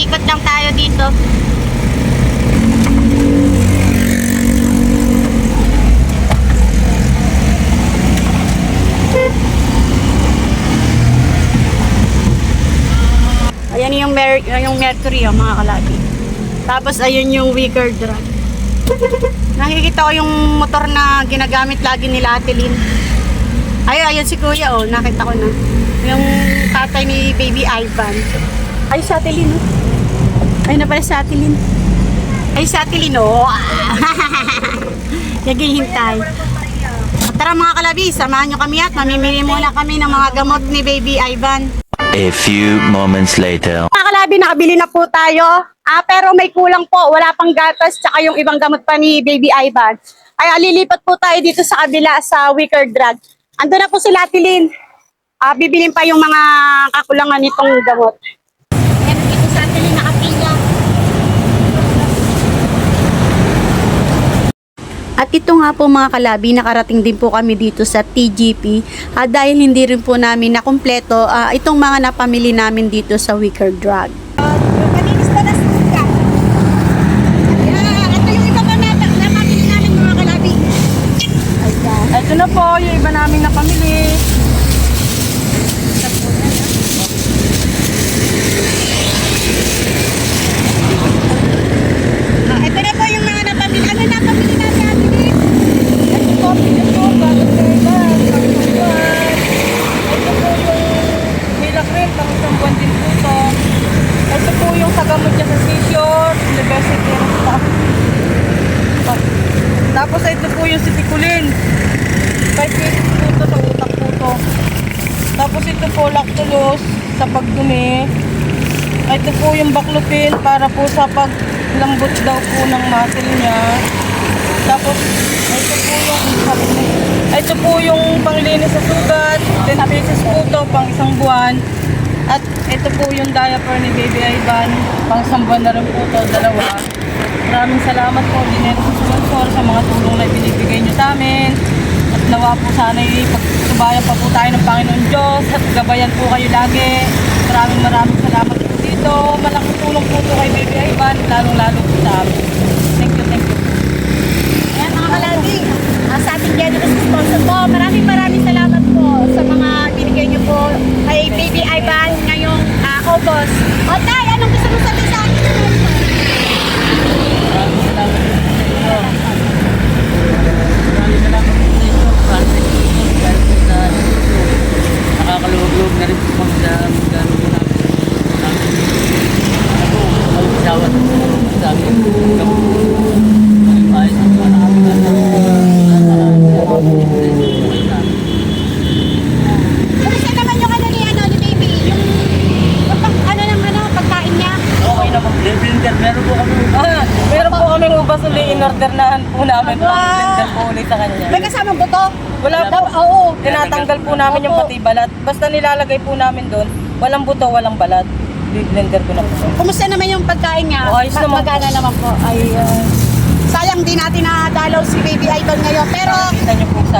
ikot lang tayo dito. Ayan yung Mercury, oh, mga kalabi. Tapos ayun yung Wicker Drag. Nakikita ko yung motor na ginagamit lagi nila Ate Lynn. Ayun si Kuya, oh, nakita ko na. Yung tatay ni Baby Ivan. Ay, si Ate Lynn, oh. Ayun na pala si Ate Lynn. Ay, si Ate Lynn, oh. Naghihintay. Tara mga kalabi, samahan nyo kami at mamimili muna kami ng mga gamot ni Baby Ivan. A few moments later. Mga kalabi, nakabili na po tayo. Pero may kulang po. Wala pang gatas tsaka yung ibang gamot pa ni Baby Ivan. Kaya lilipat po tayo dito sa kabila sa Wicker Drag. Ando na po sila Ate Lynn. Bibilin pa yung mga kakulangan nitong gamot. Ayan, dito sa Ate Lynn nakapila. At ito nga po mga kalabi, nakarating din po kami dito sa TGP dahil hindi rin po namin nakumpleto itong mga napamili namin dito sa Wicker Drag. Kanilis na nasuka. Ito yung iba pa napamili namin mga kalabi. Ito na po yung iba namin napamili. Ito na po yung mga napamili. Ano napamili namin? Ito po, bago serban, pang-sambuan. Ito po yung Milagrin, pang-sambuan din po ito. Ito po yung sa gamot niya sa seizure, University of Staff. Tapos ito po yung sitikulin. 5 pesos po ito sa utak po ito. Tapos ito po lactulose sa pagdumi. Ito po yung baclofen para po sa paglambot daw po ng muscle niya. Tapos ito po yung panglinis sa sugat, 10 pesos po ito pang isang buwan. At ito po yung diaper ni Baby Ivan, pang isang buwan na rin po ito, dalawa. Maraming salamat po dinero sa sponsor sa mga tulong na binibigay nyo sa amin. At nawa po sana pagsubayan pa po tayo ng Panginoon Diyos at gabayan po kayo lagi. Maraming salamat po dito. Malaking tulong po ito kay Baby Ivan, lalong-lalo po sa amin. Thank you. Ayan mga kalabi, sa ating generous sponsor po, maraming salamat po sa mga binigay niyo po kay Baby Ivan ngayong August. O Tay, anong gusto mo sabihin sa akin? Maraming salamat po sa inyo. Maraming salamat po sa inyo. Dahil po sa nakakaluwag-luwag na rin po kami sa gano'n po namin. Ano po, mag-isawat sa amin. Ayos ang mga Kumusta naman yung ni Baby? Yung pagkain niya? okay na po. Blender, meron po kami ubas ulit in-ordernahan po namin. Blender po ulit sa kanya. May kasamang buto? Wala po. Oo. Tinatanggal po namin yung pati balat. Basta nilalagay po namin doon, walang buto, walang balat. Blender ko na po. Kumusta naman yung pagkain niya? Ayos naman po. Magana naman po. Ay, sayang di natin nadalaw si Baby Ivan ngayon. Pero Kita niyo po sa